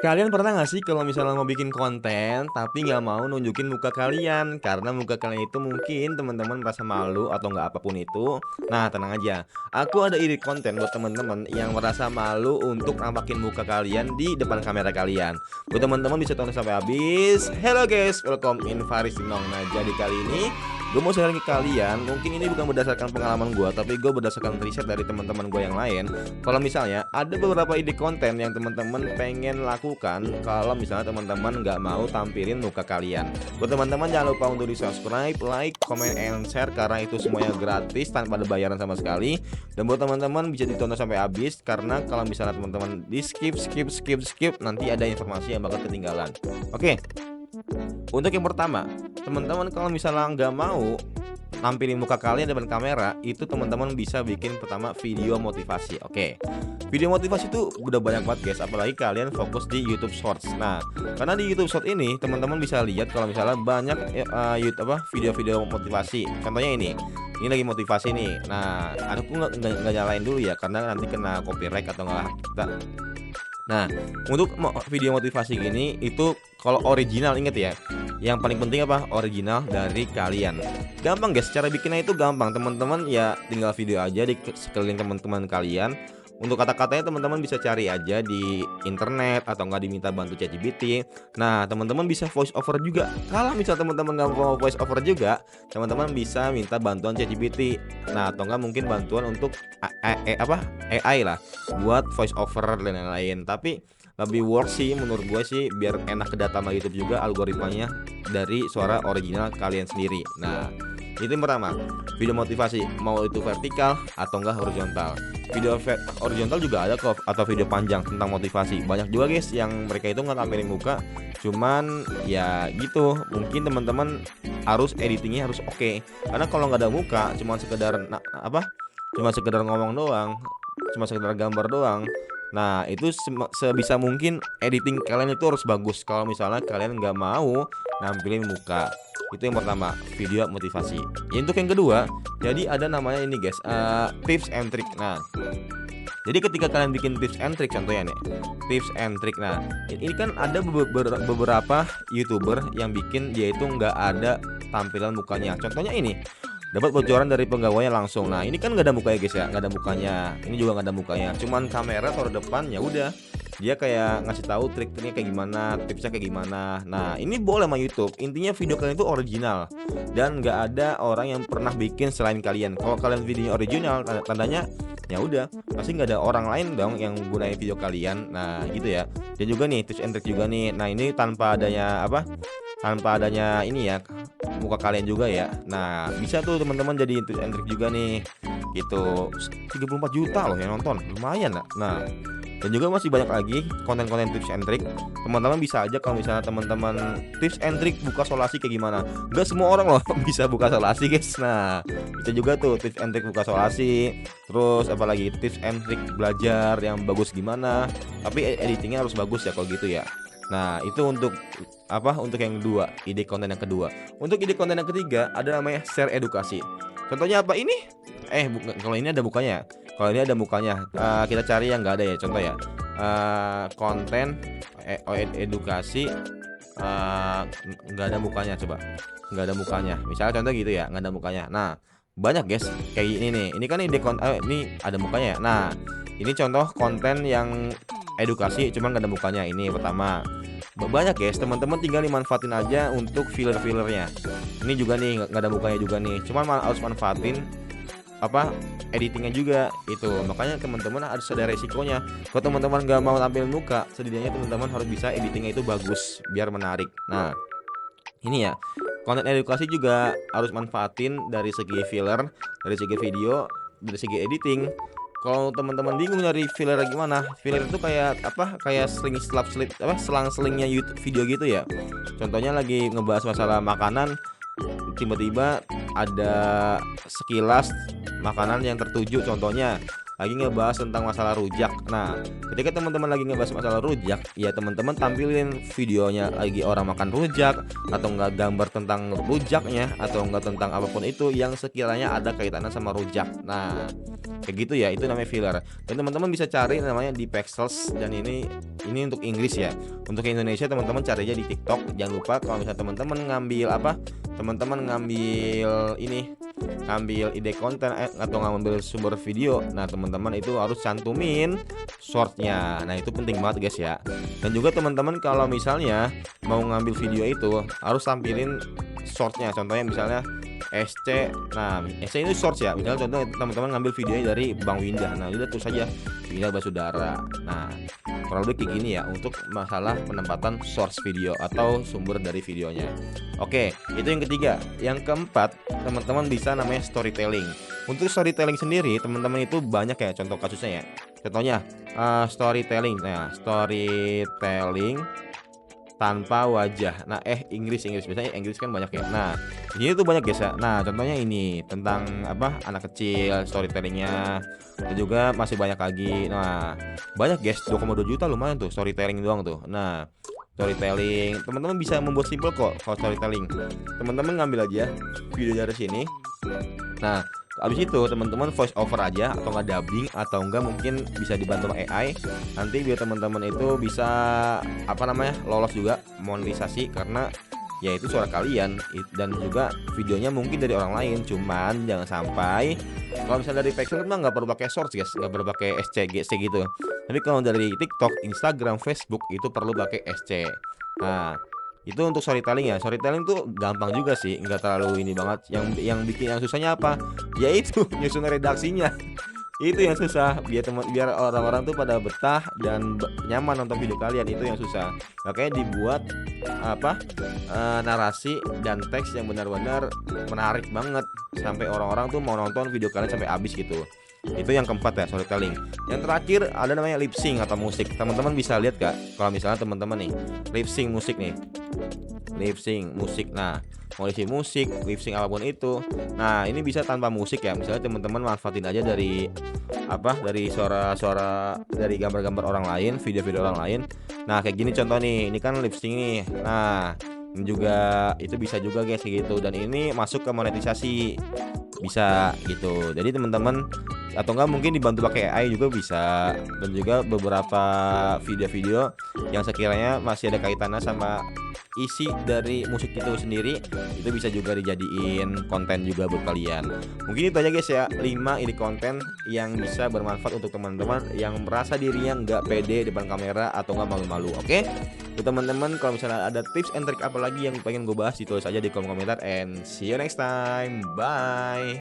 Kalian pernah nggak sih kalau misalnya mau bikin konten, tapi nggak mau nunjukin muka kalian? Karena muka kalian itu mungkin teman-teman merasa malu atau nggak apapun itu. Nah, tenang aja. Aku ada ide konten buat teman-teman yang merasa malu untuk nampakin muka kalian di depan kamera kalian. Buat teman-teman bisa tonton sampai habis. Hello guys, welcome in Faris Sinong. Nah, jadi kali ini gue mau sharing ke kalian. Mungkin ini bukan berdasarkan pengalaman gue, tapi gue berdasarkan riset dari teman-teman gue yang lain. Kalau misalnya ada beberapa ide konten yang teman-teman pengen lakukan, kalau misalnya teman-teman nggak mau tampilin muka kalian. Buat teman-teman jangan lupa untuk di subscribe, like, comment, and share karena itu semuanya gratis tanpa ada bayaran sama sekali. Dan buat teman-teman bisa ditonton sampai habis karena kalau misalnya teman-teman di skip nanti ada informasi yang bakal ketinggalan. Oke. Untuk yang pertama, teman-teman kalau misalnya nggak mau nampilin muka kalian depan kamera, itu teman-teman bisa bikin pertama video motivasi. Oke, video motivasi itu udah banyak banget guys, apalagi kalian fokus di YouTube Shorts. Nah, karena di YouTube Shorts ini teman-teman bisa lihat kalau misalnya banyak video-video motivasi. Contohnya ini lagi motivasi nih. Nah, aku nggak nyalain dulu ya, karena nanti kena copyright atau nggak kita. Nah, untuk video motivasi gini itu kalau original, inget ya, yang paling penting apa? Original dari kalian. Gampang guys, cara bikinnya itu gampang. Teman-teman ya tinggal video aja di sekeliling teman-teman kalian. Untuk kata-katanya teman-teman bisa cari aja di internet atau nggak diminta bantu ChatGPT. Nah, teman-teman bisa voice over juga. Kalau misal teman-teman nggak mau voice over juga, teman-teman bisa minta bantuan ChatGPT. Nah, atau nggak mungkin bantuan untuk AI lah buat voice over dan lain-lain. Tapi lebih worth sih menurut gue sih, biar enak ke data sama YouTube juga algoritmanya dari suara original kalian sendiri. Nah, itu yang pertama, video motivasi, mau itu vertikal atau enggak horizontal. Video horizontal juga ada kok, atau video panjang tentang motivasi. Banyak juga guys yang mereka itu nggak tampilin muka, cuman ya gitu. Mungkin teman-teman harus editingnya harus oke. Karena kalau nggak ada muka, cuma sekedar ngomong doang, cuma sekedar gambar doang. Nah, itu sebisa mungkin editing kalian itu harus bagus. Kalau misalnya kalian nggak mau nampilin muka, itu yang pertama, video motivasi. Ya, untuk yang kedua, jadi ada namanya ini guys, tips and trick. Nah, jadi ketika kalian bikin tips and trick, contohnya nih, tips and trick. Nah, ini kan ada beberapa YouTuber yang bikin dia itu nggak ada tampilan mukanya. Contohnya ini, dapat bocoran dari penggawainya langsung. Nah, ini kan nggak ada mukanya guys ya, nggak ada mukanya. Ini juga nggak ada mukanya, cuman kamera taruh depan, ya udah. Dia kayak ngasih tahu trik-triknya kayak gimana, tipsnya kayak gimana. Nah, ini boleh sama YouTube. Intinya video kalian itu original dan nggak ada orang yang pernah bikin selain kalian. Kalau kalian videonya original, tandanya ya udah, pasti nggak ada orang lain dong yang gunain video kalian. Nah, gitu ya. Dan juga nih tips and trick juga nih. Nah, ini tanpa adanya ini ya, muka kalian juga ya. Nah, bisa tuh teman-teman jadi tips and trick juga nih. Gitu. 34 juta loh yang nonton. Lumayan lah. Nah, dan juga masih banyak lagi konten-konten tips and trick. Teman-teman bisa aja kalau misalnya teman-teman tips and trick buka solasi kayak gimana. Gak semua orang loh bisa buka solasi guys. Nah, bisa juga tuh tips and trick buka solasi. Terus apalagi tips and trick belajar yang bagus gimana. Tapi editingnya harus bagus ya kalau gitu ya. Nah, itu untuk untuk yang kedua, ide konten yang kedua. Untuk ide konten yang ketiga ada namanya share edukasi. Contohnya apa ini? Kalau ini ada mukanya. Kalau ini ada mukanya, kita cari yang nggak ada ya. Contoh ya, konten edukasi, nggak ada mukanya. Coba, nggak ada mukanya. Misalnya contoh gitu ya, nggak ada mukanya. Nah, banyak guys kayak ini nih. Ini kan ini ada mukanya ya. Nah, ini contoh konten yang edukasi cuman nggak ada mukanya. Ini pertama. Banyak guys, teman-teman tinggal dimanfaatin aja untuk filler-fillernya. Ini juga nih nggak ada mukanya juga nih. Cuman harus manfaatin editingnya juga itu. Makanya teman-teman harus ada resikonya. Kalau teman-teman nggak mau tampil muka, setidaknya teman-teman harus bisa editingnya itu bagus biar menarik. Nah, ini ya, konten edukasi juga harus manfaatin dari segi filler, dari segi video, dari segi editing. Kalau teman-teman bingung nyari filler gimana, filler itu kayak selang-selingnya YouTube video gitu ya. Contohnya lagi ngebahas masalah makanan, tiba-tiba ada sekilas makanan yang tertuju, contohnya lagi ngebahas tentang masalah rujak. Nah, ketika teman-teman lagi ngebahas masalah rujak, ya teman-teman tampilin videonya lagi orang makan rujak, atau enggak gambar tentang rujaknya, atau enggak tentang apapun itu yang sekiranya ada kaitannya sama rujak. Nah, kayak gitu ya, itu namanya filler. Dan teman-teman bisa cari namanya di Pexels, dan ini untuk Inggris ya. Untuk Indonesia teman-teman cari aja di TikTok. Jangan lupa kalau misalnya teman-teman ngambil apa, teman-teman ngambil ini, ngambil ide konten atau ngambil sumber video, nah teman-teman itu harus cantumin shortnya. Nah itu penting banget guys ya. Dan juga teman-teman kalau misalnya mau ngambil video itu harus tampilin shortnya. Contohnya misalnya SC, nah SC ini shorts ya. Misalnya contoh teman-teman ngambil videonya dari Bang Windah, nah udah tulis saja Windah Basudara. Nah kurang lebih kayak gini ya untuk masalah penempatan source video atau sumber dari videonya. Oke, itu yang ketiga. Yang keempat, teman-teman bisa namanya storytelling. Untuk storytelling sendiri, teman-teman itu banyak ya contoh kasusnya ya. Contohnya storytelling. Nah, storytelling tanpa wajah. Nah, Inggris biasanya Inggris kan banyak ya. Nah, ini tuh banyak guys ya. Nah, contohnya ini tentang apa, anak kecil storytellingnya. Dan juga masih banyak lagi. Nah, banyak guys, 2,2 juta lumayan tuh storytelling doang tuh. Nah, storytelling teman-teman bisa membuat simple kok kalau storytelling. Teman-teman ngambil aja video dari sini. Nah, abis itu teman-teman voice over aja atau nggak dubbing, atau enggak mungkin bisa dibantu sama AI. Nanti biar teman-teman itu bisa apa namanya, lolos juga monetisasi, karena ya itu suara kalian dan juga videonya mungkin dari orang lain. Cuman jangan sampai kalau misalnya dari Pexel mah nggak perlu pakai source guys, nggak perlu pakai SC GC gitu. Tapi kalau dari TikTok, Instagram, Facebook itu perlu pakai SC. Nah itu untuk storytelling ya. Storytelling tuh gampang juga sih, nggak terlalu ini banget. Yang bikin yang susahnya apa? Yaitu nyusun redaksinya. Itu yang susah, biar orang-orang tuh pada betah dan nyaman nonton video kalian, itu yang susah. Makanya dibuat apa, narasi dan teks yang benar-benar menarik banget sampai orang-orang tuh mau nonton video kalian sampai habis gitu. Itu yang keempat ya, storytelling. Yang terakhir ada namanya lip sync atau musik. Teman-teman bisa lihat gak kalau misalnya teman-teman nih lip sync musik nih, lip sync musik. Nah, mau isi musik, lip sync apapun itu. Nah, ini bisa tanpa musik ya. Misalnya teman-teman manfaatin aja dari apa, dari suara-suara, dari gambar-gambar orang lain, video-video orang lain. Nah, kayak gini contoh nih. Ini kan lip sync nih. Nah, ini juga itu bisa juga guys kayak gitu, dan ini masuk ke monetisasi bisa gitu. Jadi teman-teman, atau enggak mungkin dibantu pakai AI juga bisa. Dan juga beberapa video-video yang sekiranya masih ada kaitannya sama isi dari musik itu sendiri, itu bisa juga dijadiin konten juga buat kalian. Mungkin itu aja guys ya, 5 ide konten yang bisa bermanfaat untuk teman-teman yang merasa dirinya nggak pede depan kamera atau nggak malu-malu. Oke, untuk teman-teman kalau misalnya ada tips and trick apa lagi yang pengen gue bahas, ditulis aja di kolom komentar, and see you next time, bye.